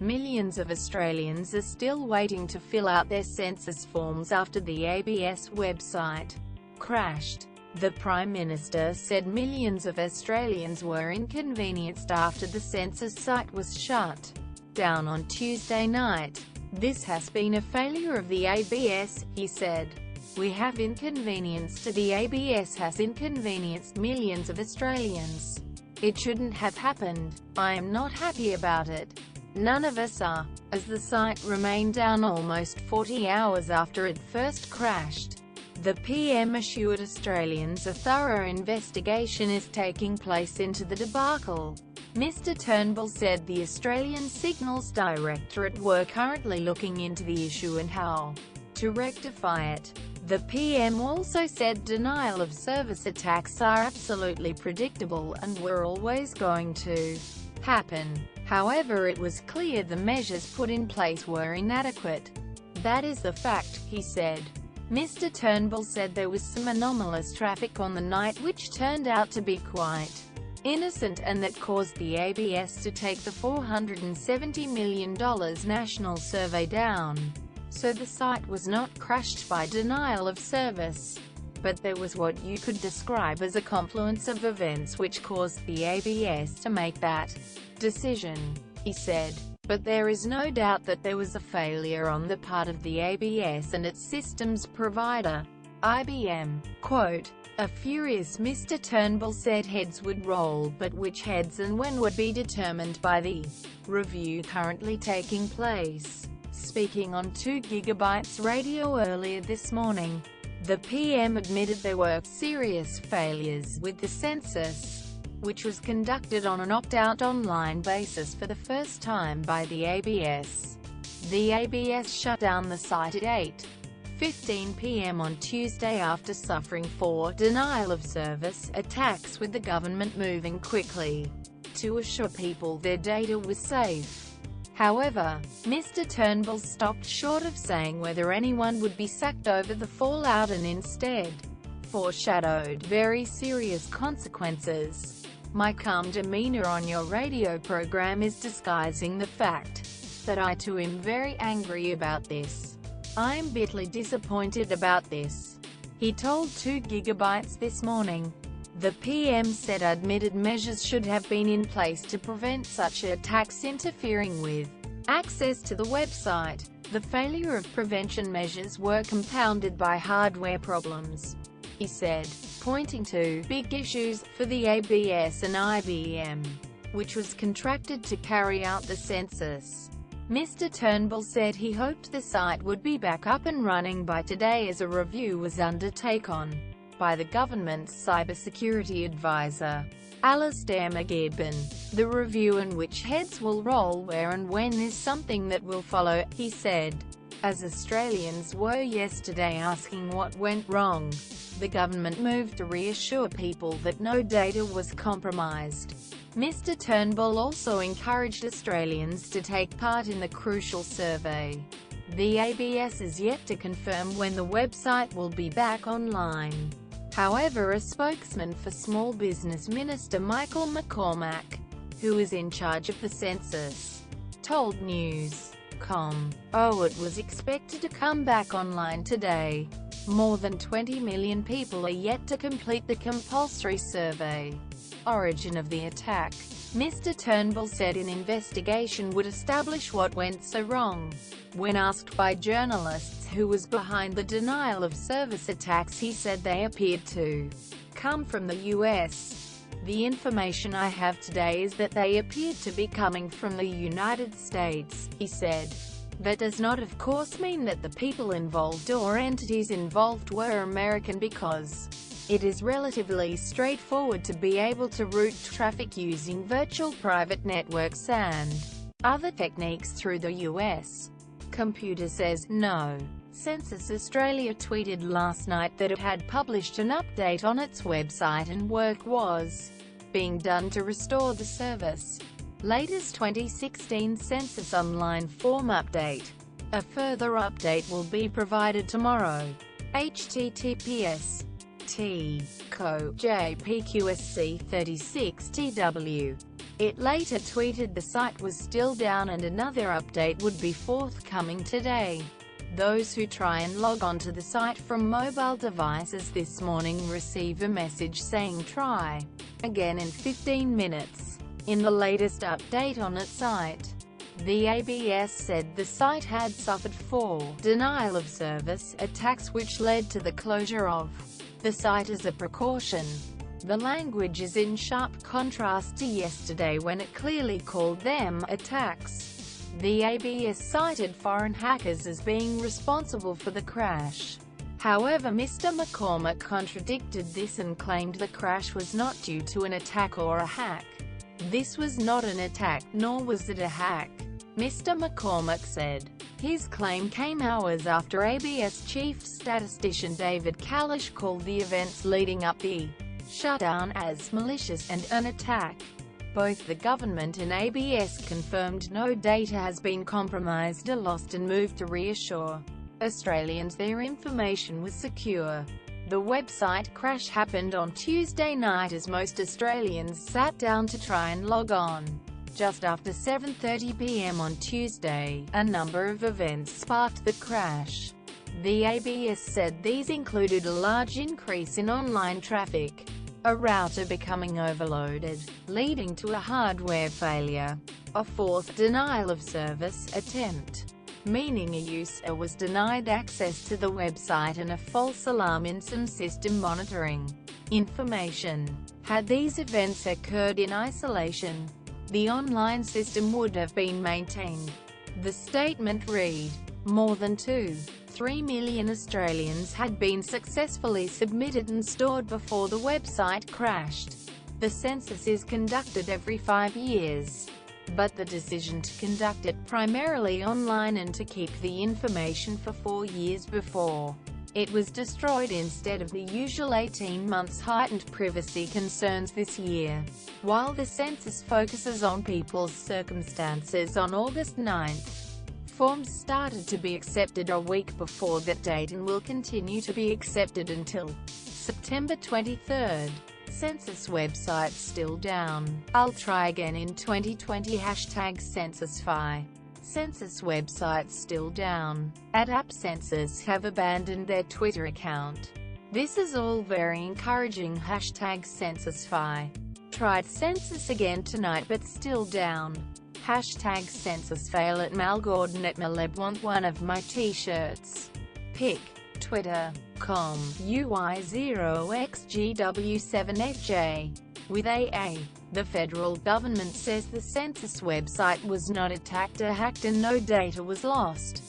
millions of Australians are still waiting to fill out their census forms after the ABS website crashed. The Prime Minister said millions of Australians were inconvenienced after the census site was shut down on Tuesday night. "This has been a failure of the ABS," he said. "We have inconvenienced the ABS has inconvenienced millions of Australians. It shouldn't have happened. I am not happy about it. None of us are." As the site remained down almost 40 hours after it first crashed, the PM assured Australians a thorough investigation is taking place into the debacle. Mr Turnbull said the Australian Signals Directorate were currently looking into the issue and how to rectify it. The PM also said denial of service attacks are absolutely predictable and were always going to happen. However, it was clear the measures put in place were inadequate. "That is the fact," he said. Mr Turnbull said there was some anomalous traffic on the night which turned out to be quite innocent and that caused the ABS to take the $470 million national survey down. So the site was not crashed by denial of service. But there was what you could describe as a confluence of events which caused the ABS to make that decision, he said. But there is no doubt that there was a failure on the part of the ABS and its systems provider, IBM. Quote, "A furious Mr Turnbull said heads would roll, but which heads and when would be determined by the review currently taking place." Speaking on 2GB radio earlier this morning, the PM admitted there were serious failures with the census, which was conducted on an opt-out online basis for the first time by the ABS. The ABS shut down the site at 8:15 p.m. on Tuesday after suffering 4 denial of service attacks, with the government moving quickly to assure people their data was safe. However, Mr Turnbull stopped short of saying whether anyone would be sacked over the fallout and instead foreshadowed very serious consequences. "My calm demeanor on your radio program is disguising the fact that I too am very angry about this. I am bitterly disappointed about this," he told 2GB this morning. The PM said admitted measures should have been in place to prevent such attacks interfering with access to the website. The failure of prevention measures were compounded by hardware problems, he said, pointing to big issues for the ABS and IBM, which was contracted to carry out the census. Mr Turnbull said he hoped the site would be back up and running by today as a review was undertaken by the government's cybersecurity advisor, Alastair McGibbon. "The review and which heads will roll where and when is something that will follow," he said. As Australians were yesterday asking what went wrong, the government moved to reassure people that no data was compromised. Mr Turnbull also encouraged Australians to take part in the crucial survey. The ABS is yet to confirm when the website will be back online. However, a spokesman for Small Business Minister Michael McCormack, who is in charge of the census, told News.com, it was expected to come back online today. More than 20 million people are yet to complete the compulsory survey." Origin of the attack. Mr Turnbull said an investigation would establish what went so wrong. When asked by journalists who was behind the denial of service attacks, he said they appeared to come from the US. "The information I have today is that they appeared to be coming from the United States," he said. "That does not of course mean that the people involved or entities involved were American, because it is relatively straightforward to be able to route traffic using virtual private networks and other techniques through the US. Computer says, no." Census Australia tweeted last night that it had published an update on its website and work was being done to restore the service. Latest 2016 Census Online Form update. A further update will be provided tomorrow. https://t://co.jpqsc36tw It later tweeted the site was still down and another update would be forthcoming today. Those who try and log on to the site from mobile devices this morning receive a message saying try again in 15 minutes. In the latest update on its site, the ABS said the site had suffered 4 denial-of-service attacks which led to the closure of the site as a precaution. The language is in sharp contrast to yesterday when it clearly called them attacks. The ABS cited foreign hackers as being responsible for the crash. However, Mr. McCormack contradicted this and claimed the crash was not due to an attack or a hack. This was not an attack, nor was it a hack, Mr. McCormack said. His claim came hours after ABS chief statistician David Kalish called the events leading up the shutdown as malicious and an attack. Both the government and ABS confirmed no data has been compromised or lost and moved to reassure Australians their information was secure. The website crash happened on Tuesday night as most Australians sat down to try and log on. Just after 7:30 p.m. on Tuesday, a number of events sparked the crash. The ABS said these included a large increase in online traffic, a router becoming overloaded, leading to a hardware failure, a 4th denial-of-service attempt, meaning a user was denied access to the website, and a false alarm in some system monitoring information. Had these events occurred in isolation, the online system would have been maintained. The statement read, more than 2.3 million Australians had been successfully submitted and stored before the website crashed. The census is conducted every 5 years, but the decision to conduct it primarily online and to keep the information for 4 years before it was destroyed instead of the usual 18 months heightened privacy concerns this year. While the census focuses on people's circumstances on August 9th, forms started to be accepted a week before that date and will continue to be accepted until September 23rd. Census website still down. I'll try again in 2020 #CensusFi. Census website still down. App Census have abandoned their Twitter account. This is all very encouraging. #CensusFi. Tried census again tonight but still down. #Census fail at Mal Gordon at Maleb want one of my t-shirts. Pic. Twitter.com. UI0XGW7FJ. With AA. The federal government says the census website was not attacked or hacked and no data was lost.